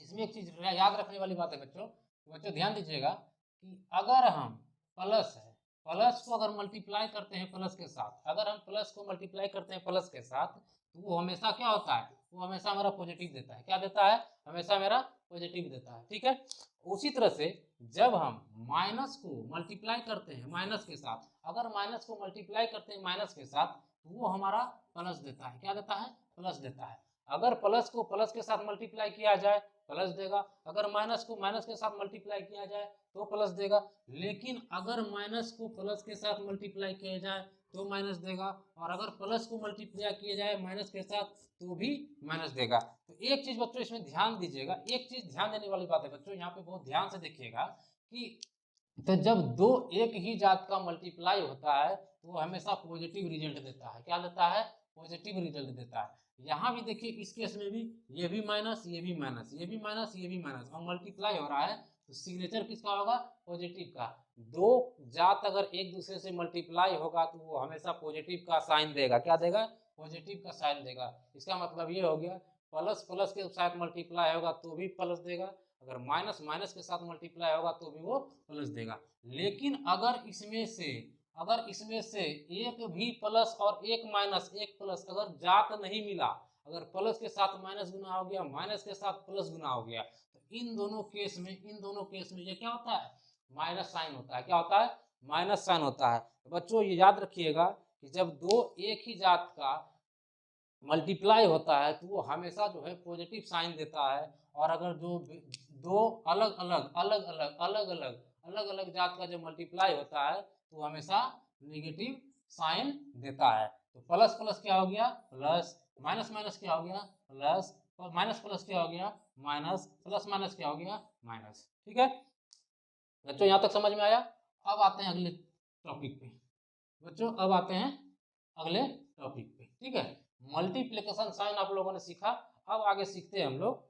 इसमें एक चीज याद रखने वाली बात है बच्चों। बच्चों ध्यान दीजिएगा कि अगर हम प्लस है, प्लस को अगर मल्टीप्लाई करते हैं प्लस के साथ, अगर हम प्लस को मल्टीप्लाई करते हैं प्लस के साथ, तो वो हमेशा क्या होता है? वो हमेशा हमारा पॉजिटिव देता है। क्या देता है? हमेशा मेरा पॉजिटिव देता है। ठीक है, उसी तरह से जब हम माइनस को मल्टीप्लाई करते हैं माइनस के साथ, अगर माइनस को मल्टीप्लाई करते हैं माइनस के साथ, तो वो हमारा प्लस देता है। क्या देता है? प्लस देता है। अगर प्लस को प्लस के साथ मल्टीप्लाई किया जाए प्लस देगा, अगर माइनस को माइनस के साथ मल्टीप्लाई किया जाए तो प्लस देगा। लेकिन अगर माइनस को प्लस के साथ मल्टीप्लाई किया जाए तो माइनस देगा, और अगर प्लस को मल्टीप्लाई किया जाए माइनस के साथ तो भी माइनस देगा। तो एक चीज बच्चों इसमें ध्यान दीजिएगा, एक चीज ध्यान देने वाली बात है बच्चों, यहाँ पे बहुत ध्यान से देखिएगा कि तो जब दो एक ही जात का मल्टीप्लाई होता है तो वो हमेशा पॉजिटिव रिजल्ट देता है। क्या देता है? पॉजिटिव रिजल्ट देता है। यहाँ भी देखिए इस केस में भी ये भी माइनस, ये भी माइनस, ये भी माइनस, ये भी माइनस, और मल्टीप्लाई हो रहा है, तो सिग्नेचर किसका होगा? पॉजिटिव का। दो जात अगर एक दूसरे से मल्टीप्लाई होगा तो वो हमेशा पॉजिटिव का साइन देगा। क्या देगा? पॉजिटिव का साइन देगा। इसका मतलब ये हो गया प्लस प्लस के साथ मल्टीप्लाई होगा तो भी प्लस देगा, अगर माइनस माइनस के साथ मल्टीप्लाई होगा तो भी वो प्लस देगा। लेकिन अगर इसमें से एक भी प्लस और एक माइनस, एक प्लस अगर जात नहीं मिला, अगर प्लस के साथ माइनस गुना हो गया, माइनस के साथ प्लस गुना हो गया, तो इन दोनों केस में ये क्या होता है? माइनस साइन होता है। क्या होता है? माइनस साइन होता है। तो बच्चों ये याद रखिएगा कि जब दो एक ही जात का मल्टीप्लाई होता है तो वो हमेशा जो है पॉजिटिव साइन देता है, और अगर जो दो अलग अलग जात का जब मल्टीप्लाई होता है तो हमेशा नेगेटिव साइन देता है। तो प्लस प्लस क्या हो गया? प्लस, माइनस माइनस क्या हो गया? प्लस, माइनस प्लस क्या हो गया? माइनस, प्लस माइनस क्या हो गया? माइनस। ठीक है बच्चों, यहाँ तक समझ में आया। अब आते हैं अगले टॉपिक पे बच्चों, अब आते हैं अगले टॉपिक पे। ठीक है, मल्टीप्लिकेशन साइन आप लोगों ने सीखा, अब आगे सीखते हैं हम लोग।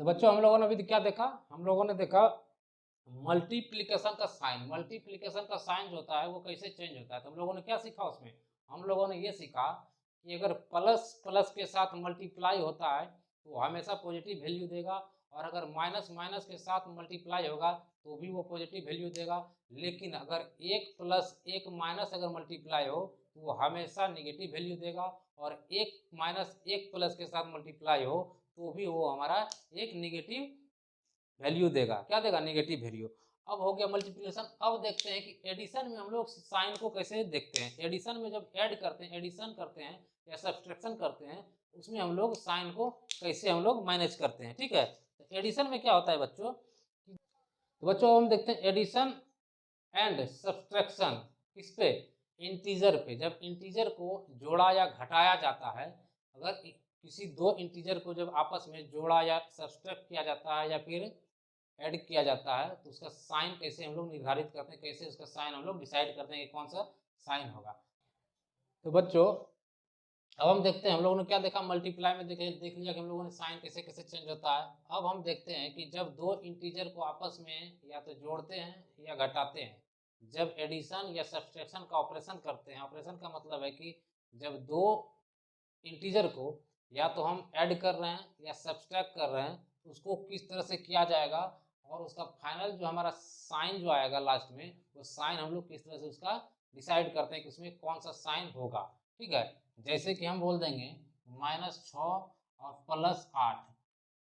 तो बच्चों हम लोगों ने अभी क्या देखा? हम लोगों ने देखा मल्टीप्लिकेशन का साइन जो होता है वो कैसे चेंज होता है, तो हम लोगों ने क्या सीखा उसमें, हम लोगों ने ये सीखा कि अगर प्लस प्लस के साथ मल्टीप्लाई होता है तो हमेशा पॉजिटिव वैल्यू देगा, और अगर माइनस माइनस के साथ मल्टीप्लाई होगा तो भी वो पॉजिटिव वैल्यू देगा। लेकिन अगर एक प्लस एक माइनस अगर मल्टीप्लाई हो तो वो हमेशा निगेटिव वैल्यू देगा, और एक माइनस एक प्लस के साथ मल्टीप्लाई हो तो भी वो हमारा एक निगेटिव वैल्यू देगा। क्या देगा, नेगेटिव वैल्यू। अब हो गया मल्टीप्लिकेशन। अब देखते हैं कि एडिशन में हम लोग साइन को कैसे देखते हैं। एडिशन में जब ऐड करते हैं, एडिशन करते हैं या सब्सट्रैक्शन करते हैं, उसमें हम लोग साइन को कैसे हम लोग मैनेज करते हैं। ठीक है, तो एडिशन में क्या होता है बच्चों, तो बच्चों हम देखते हैं एडिशन एंड सब्सट्रैक्शन किस पे, इंटीजर पे। जब इंटीजर को जोड़ा या घटाया जाता है, अगर किसी दो इंटीजर को जब आपस में जोड़ा या सब्सट्रैक्ट किया जाता है या फिर ऐड किया जाता है, तो उसका साइन कैसे हम लोग निर्धारित करते हैं, कैसे उसका साइन हम लोग डिसाइड करते हैं कि कौन सा साइन होगा। तो बच्चों अब हम देखते हैं, हम लोगों ने क्या देखा, मल्टीप्लाई में देख लिया कि हम लोगों ने साइन कैसे कैसे चेंज होता है। अब हम देखते हैं कि जब दो इंटीजर को आपस में या तो जोड़ते हैं या घटाते हैं, जब एडिशन या सब्सट्रैक्शन का ऑपरेशन करते हैं, ऑपरेशन का मतलब है कि जब दो इंटीजर को या तो हम ऐड कर रहे हैं या सब्सट्रैक्ट कर रहे हैं, उसको किस तरह से किया जाएगा, और उसका फाइनल जो हमारा साइन जो आएगा लास्ट में, वो साइन हम लोग किस तरह से उसका डिसाइड करते हैं कि उसमें कौन सा साइन होगा। ठीक है, जैसे कि हम बोल देंगे -6 और +8।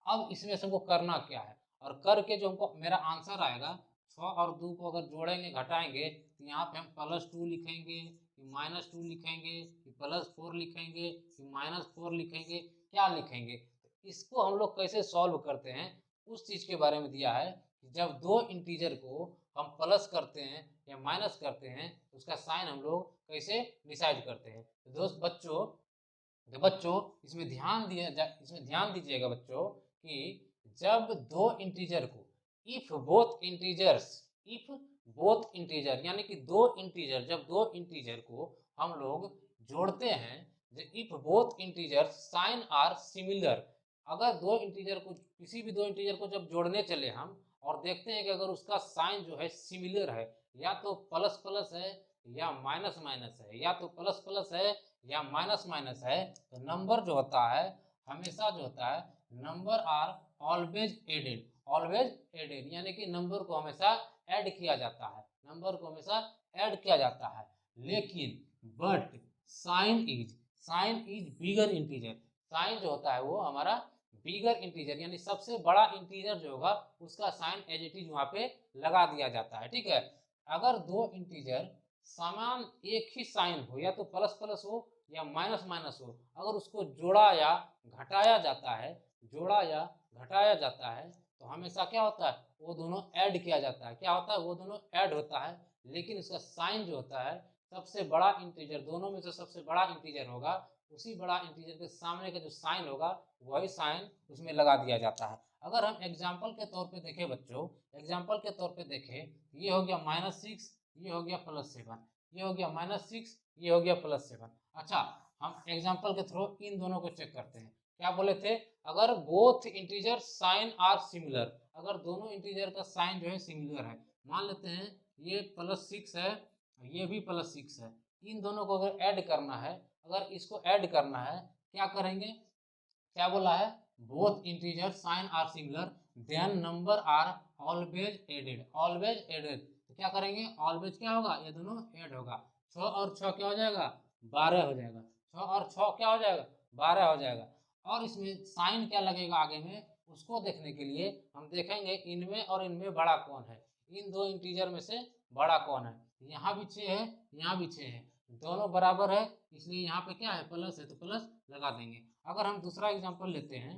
अब इसमें से हमको करना क्या है, और करके जो हमको मेरा आंसर आएगा, 6 और 2 को अगर जोड़ेंगे घटाएंगे तो यहाँ पे हम +2 लिखेंगे कि -2 लिखेंगे कि +4 लिखेंगे कि -4 लिखेंगे, क्या लिखेंगे। तो इसको हम लोग कैसे सॉल्व करते हैं उस चीज़ के बारे में दिया है कि जब दो इंटीजर को हम प्लस करते हैं या माइनस करते हैं तो उसका साइन हम लोग कैसे डिसाइड करते हैं। तो दोस्त बच्चों, तो बच्चों इसमें ध्यान दीजिएगा बच्चों कि जब दो इंटीजर को इफ बोथ इंटीजर यानी कि दो इंटीजर, जब दो इंटीजर को हम लोग जोड़ते हैं, if both integer sign are similar, अगर दो इंटीजर को, किसी भी दो इंटीजर को जब जोड़ने चले हम और देखते हैं कि अगर उसका साइन जो है सिमिलर है, या तो प्लस प्लस है या माइनस माइनस है, या तो प्लस प्लस है या माइनस माइनस है, तो नंबर जो होता है हमेशा जो होता है, number are always added, always added यानी कि नंबर को हमेशा ऐड किया जाता है, नंबर को हमेशा ऐड किया जाता है। लेकिन but sign is bigger integer, sign जो होता है वो हमारा बिगर इंटीजर यानी सबसे बड़ा इंटीजर जो होगा उसका साइन एज इट इज वहां पे लगा दिया जाता है। ठीक है, अगर दो इंटीजर समान एक ही साइन हो, या तो प्लस प्लस हो या माइनस माइनस हो, अगर उसको जोड़ा या घटाया जाता है, जोड़ा या घटाया जाता है, तो हमेशा क्या होता है, वो दोनों ऐड किया जाता है। क्या होता है, वो दोनों ऐड होता है, लेकिन उसका साइन जो होता है, सबसे बड़ा इंटीजर, दोनों में से सबसे बड़ा इंटीजर होगा, उसी बड़ा इंटीजर के सामने का जो साइन होगा वही साइन उसमें लगा दिया जाता है। अगर हम एग्जाम्पल के तौर पे देखें बच्चों, एग्जाम्पल के तौर पे देखें, ये हो गया -6, ये हो गया +7, ये हो गया -6, ये हो गया +7। अच्छा, हम एग्जाम्पल के थ्रू इन दोनों को चेक करते हैं। क्या बोले थे, अगर both integer sign are similar, अगर दोनों इंटीजर का साइन जो है सिमिलर है, मान लेते हैं ये +6 है, ये भी +6 है, इन दोनों को अगर ऐड करना है, अगर इसको ऐड करना है, क्या करेंगे, क्या बोला है, both integer sign are similar then number are always added, always added. तो क्या करेंगे, ऑलवेज क्या होगा, ये दोनों ऐड होगा, 6 और 6 क्या हो जाएगा, 12 हो जाएगा, 6 और 6 क्या हो जाएगा, 12 हो जाएगा। और इसमें साइन क्या लगेगा आगे में, उसको देखने के लिए हम देखेंगे इनमें और इनमें बड़ा कौन है, इन दो इंटीजर में से बड़ा कौन है। यहाँ भी 6 है, यहाँ भी 6 है, दोनों बराबर है, इसलिए यहाँ पे क्या है, प्लस है, तो प्लस लगा देंगे। अगर हम दूसरा एग्जांपल लेते हैं,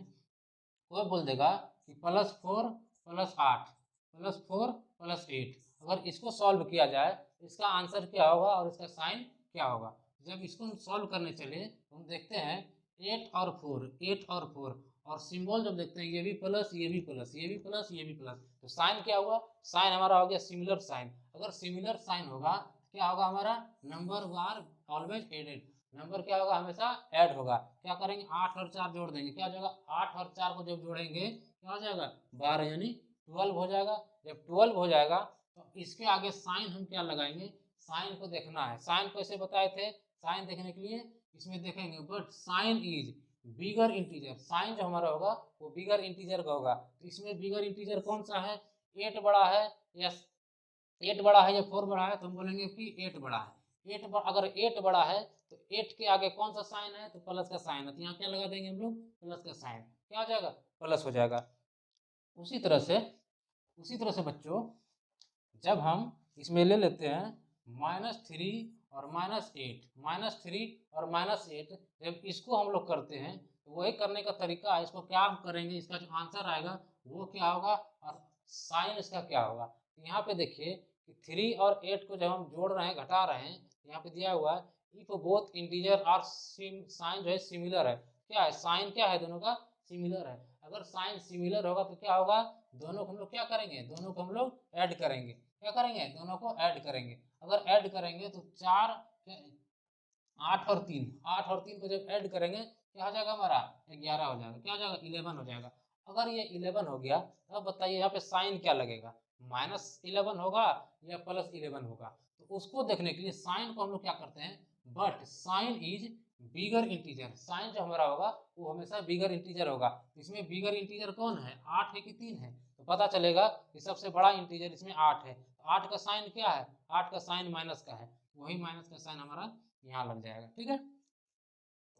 कोई बोल देगा कि +4 +8 +4 +8, अगर इसको सॉल्व किया जाए इसका आंसर क्या होगा और इसका साइन क्या होगा। जब इसको हम सॉल्व करने चले तो हम देखते हैं 8 और 4, 8 और 4, और सिंबल जब देखते हैं ये भी प्लस, ये भी प्लस, ये भी प्लस, ये भी प्लस, तो साइन क्या हुआ, साइन हमारा हो गया सिमिलर साइन। अगर सिमिलर साइन होगा क्या होगा, हमारा number are always added, number क्या होगा, हमेशा ऐड होगा। क्या करेंगे, 8 और 4 जोड़ देंगे, क्या हो जाएगा, 8 और 4 को जब जोड़ेंगे क्या हो जाएगा, 12 यानी 12 हो जाएगा। जब 12 हो जाएगा तो इसके आगे साइन हम क्या लगाएंगे, साइन को देखना है। साइन कैसे बताए थे, साइन देखने के लिए इसमें देखेंगे, but sign is bigger integer. Sign जो हमारा होगा वो बिगर इंटीजर का होगा। तो इसमें बिगर इंटीजर कौन सा है, 8 बड़ा है या 8 बड़ा है या 4 बड़ा है, तो हम बोलेंगे कि 8 बड़ा है। अगर 8 बड़ा है तो 8 के आगे कौन सा साइन है, तो प्लस का साइन है। तो यहाँ क्या लगा देंगे हम लोग, प्लस का साइन। क्या हो जाएगा, प्लस हो जाएगा। उसी तरह से बच्चों जब हम इसमें ले लेते हैं -3 और -8, -3 और -8, जब इसको हम लोग करते हैं तो वही करने का तरीका है। इसको क्या हम करेंगे, इसका जो आंसर आएगा वो क्या होगा और साइन इसका क्या होगा। यहाँ पे देखिए कि 3 और 8 को जब हम जोड़ रहे हैं, घटा रहे हैं, यहाँ पे दिया हुआ है इफ बोथ इंटीजर और साइन जो है सिमिलर है। क्या है, साइन क्या है, दोनों का सिमिलर है। अगर साइन सिमिलर होगा तो क्या होगा, दोनों को हम लोग क्या करेंगे, दोनों को हम लोग ऐड करेंगे। क्या करेंगे, दोनों को ऐड करेंगे। अगर ऐड करेंगे तो 4 8 और 3, 8 और 3 को जब ऐड करेंगे क्या हो जाएगा, हमारा 11 हो जाएगा। क्या हो जाएगा, 11 हो जाएगा। अगर ये 11 हो गया तो अब बताइए यहाँ पे साइन क्या लगेगा, -11 होगा या +11 होगा। तो उसको देखने के लिए साइन को हम लोग क्या करते हैं, but sign is bigger integer. Sign जो हमारा होगा वो हमेशा बिगर इंटीजर होगा। इसमें बिगर इंटीजर कौन है, 8 है कि 3 है, तो पता चलेगा कि सबसे बड़ा इंटीजर इसमें 8 है। 8 का साइन क्या है, 8 का साइन माइनस का है, वही माइनस का साइन हमारा यहाँ लग जाएगा। ठीक है,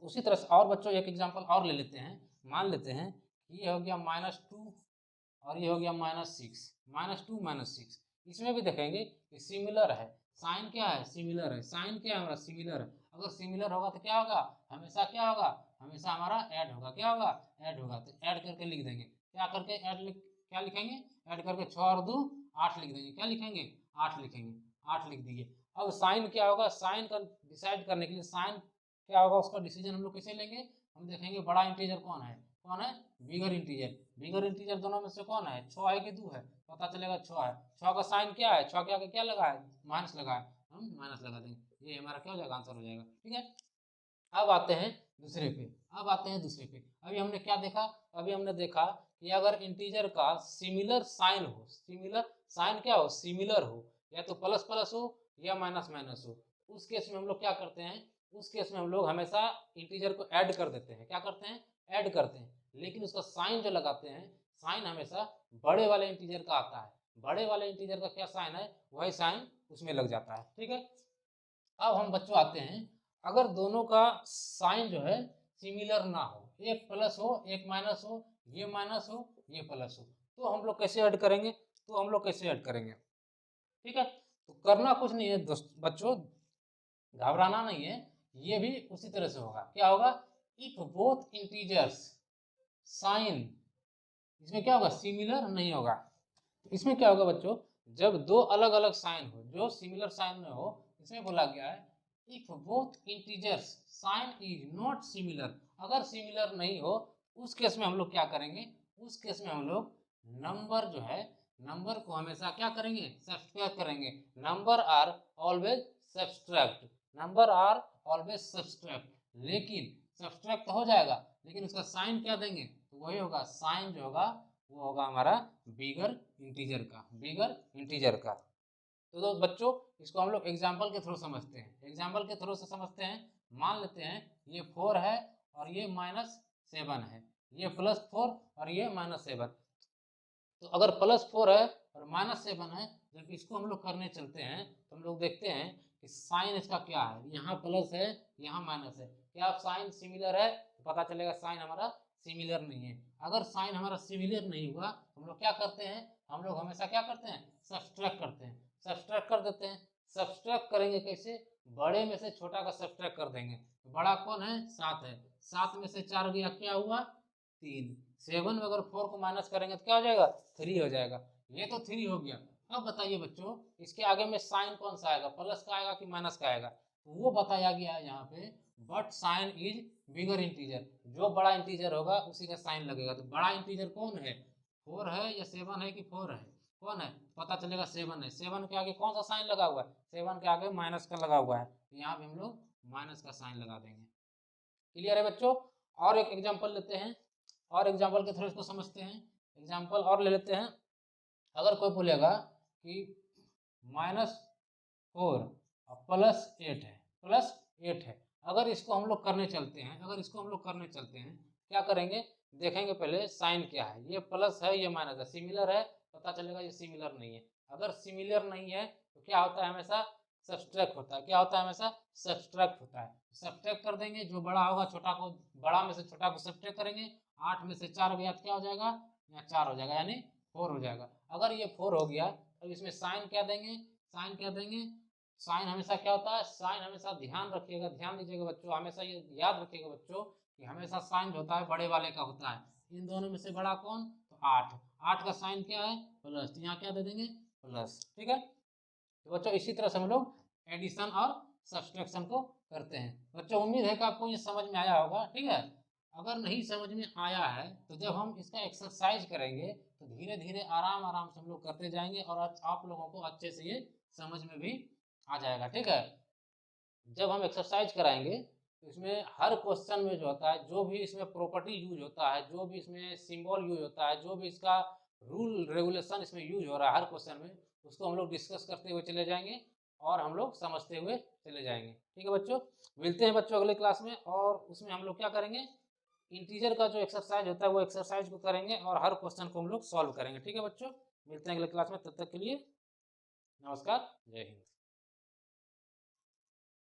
उसी तरह से और बच्चों एक एग्जांपल और ले लेते हैं। मान लेते हैं ये हो गया -2 और ये हो गया -6, -2 -6। इसमें भी देखेंगे कि सिमिलर है। साइन क्या है, सिमिलर है। साइन क्या है हमारा, सिमिलर है। अगर सिमिलर होगा तो क्या होगा, हमेशा क्या होगा, हमेशा हमारा ऐड होगा। क्या होगा, ऐड होगा। तो ऐड करके लिख देंगे। क्या करके क्या लिखेंगे, ऐड करके 6 और 2 8 लिख देंगे। क्या लिखेंगे, 8 लिखेंगे। 8 लिख दिए। अब साइन क्या होगा, साइन का डिसाइड करने के लिए साइन क्या होगा उसका डिसीजन हम लोग कैसे लेंगे, हम देखेंगे बड़ा इंटीजर कौन है, कौन है, बिगर इंटीजर। बिगर इंटीजर दोनों में से कौन है, 6 है कि 2 है, पता चलेगा 6 है। 6 का साइन क्या है, 6 के आगे क्या लगा है, माइनस लगा है, हम माइनस लगा देंगे। ये हमारा क्या हो जाएगा, आंसर हो जाएगा। ठीक है, अब आते हैं दूसरे पे। अभी हमने क्या देखा, अभी हमने देखा कि अगर इंटीजर का सिमिलर साइन हो, सिमिलर साइन क्या हो, सिमिलर हो, या तो प्लस प्लस हो या माइनस माइनस हो, उस केस में हम लोग क्या करते हैं, उस केस में हम लोग हमेशा इंटीजर को ऐड कर देते हैं। क्या करते हैं, ऐड करते हैं। लेकिन उसका साइन जो लगाते हैं, साइन हमेशा बड़े वाले इंटीजर का आता है। बड़े वाले इंटीजर का क्या साइन है, वही साइन उसमें लग जाता है। ठीक है, अब हम बच्चों आते हैं, अगर दोनों का साइन जो है सिमिलर ना हो, एक प्लस हो एक माइनस हो, ये माइनस हो ये प्लस हो, तो हम लोग कैसे ऐड करेंगे, ठीक है, तो करना कुछ नहीं है बच्चों, घबराना नहीं है। ये भी उसी तरह से होगा। क्या होगा, इफ बोथ इंटीजर्स साइन, इसमें क्या होगा, सिमिलर नहीं होगा। इसमें क्या होगा बच्चों, जब दो अलग अलग साइन हो जो सिमिलर साइन में हो, इसमें बोला गया है if both integers sign is not similar. अगर सिमिलर नहीं हो उस केस में हम लोग क्या करेंगे, उस केस में हम लोग नंबर जो है, नंबर को हमेशा क्या करेंगे, सब्सट्रैक्ट करेंगे। Number are always subtract, number are always subtract. लेकिन सब्सट्रैक्ट हो जाएगा, लेकिन उसका साइन क्या देंगे, तो वही होगा, साइन जो होगा वो होगा हमारा बिगर इंटीजर का, बिगर इंटीजर का। तो बच्चों इसको हम लोग एग्जाम्पल के थ्रू समझते हैं, एग्जाम्पल के थ्रू से समझते हैं। मान लेते हैं ये 4 है और ये -7 है, ये +4 और ये -7। तो अगर +4 है और -7 है, जब इसको हम लोग करने चलते हैं तो हम लोग देखते हैं कि साइन इसका क्या है, यहाँ प्लस है यहाँ माइनस है। क्या साइन सिमिलर है, तो पता चलेगा साइन हमारा सिमिलर नहीं है। अगर साइन हमारा सिमिलर नहीं हुआ तो हम लोग क्या करते हैं, हम लोग हमेशा क्या करते हैं, सब्सट्रैक्ट करते हैं, सब्सट्रैक्ट कर देते हैं। सब्सट्रैक्ट करेंगे कैसे, बड़े में से छोटा का सब्सट्रैक्ट कर देंगे। बड़ा कौन है, 7 है, 7 में से 4 गया, क्या हुआ, 3। 7 में अगर 4 को माइनस करेंगे तो क्या हो जाएगा, 3 हो जाएगा। ये तो 3 हो गया। अब बताइए बच्चों इसके आगे में साइन कौन सा आएगा, प्लस का आएगा कि माइनस का आएगा, तो वो बताया गया है यहाँ पे, but sign is bigger integer. जो बड़ा इंटीजर होगा उसी का साइन लगेगा। तो बड़ा इंटीजर कौन है, 4 है या 7 है कि 4 है, कौन है, पता चलेगा 7 है। 7 के आगे कौन सा साइन लगा हुआ है, 7 के आगे माइनस का लगा हुआ है, तो यहाँ पे हम लोग माइनस का साइन लगा देंगे। क्लियर है बच्चों, और एक एग्जाम्पल लेते हैं, और एग्जाम्पल के थ्रू इसको समझते हैं। एग्जाम्पल और ले लेते हैं। अगर कोई बोलेगा कि -4 +8 है, +8 है, अगर इसको हम लोग करने चलते हैं, क्या करेंगे, देखेंगे पहले साइन क्या है, ये प्लस है ये माइनस है, सिमिलर है, पता चलेगा ये सिमिलर नहीं है। अगर सिमिलर नहीं है तो क्या होता है, हमेशा सब्सट्रैक्ट होता है। क्या होता है, हमेशा सब्सट्रैक्ट होता है। सब्सट्रैक्ट कर देंगे, जो बड़ा होगा छोटा को, बड़ा में से छोटा को सब्सट्रैक्ट करेंगे, 8 में से 4 गया तो क्या हो जाएगा, यहाँ 4 हो जाएगा, यानी 4 हो जाएगा। अगर ये 4 हो गया तो इसमें साइन क्या देंगे, साइन हमेशा क्या होता है, साइन हमेशा ध्यान रखिएगा, ध्यान दीजिएगा बच्चों, हमेशा ये याद रखिएगा बच्चों कि हमेशा साइन जो होता है बड़े वाले का होता है। इन दोनों में से बड़ा कौन, तो 8, 8 का साइन क्या है, प्लस, तो यहाँ क्या दे देंगे, प्लस। ठीक है, तो बच्चों इसी तरह से हम लोग एडिशन और सब्सट्रैक्शन को करते हैं। बच्चों उम्मीद है कि आपको ये समझ में आया होगा। ठीक है, अगर नहीं समझ में आया है तो जब हम इसका एक्सरसाइज करेंगे तो धीरे धीरे आराम आराम से हम लोग करते जाएंगे और आप लोगों को अच्छे से ये समझ में भी आ जाएगा। ठीक है, जब हम एक्सरसाइज कराएंगे तो इसमें हर क्वेश्चन में जो होता है, जो भी इसमें प्रॉपर्टी यूज होता है, जो भी इसमें सिंबल यूज होता है, जो भी इसका रूल रेगुलेशन इसमें यूज हो रहा है हर क्वेश्चन में, उसको हम लोग डिस्कस करते हुए चले जाएंगे और हम लोग समझते हुए चले जाएंगे। ठीक है बच्चों, मिलते हैं बच्चों अगले क्लास में, और उसमें हम लोग क्या करेंगे, इंटीजर का जो एक्सरसाइज होता है वो एक्सरसाइज को करेंगे और हर क्वेश्चन को हम लोग सॉल्व करेंगे। ठीक है बच्चों, मिलते हैं अगले क्लास में, तब तक के लिए नमस्कार, जय हिंद।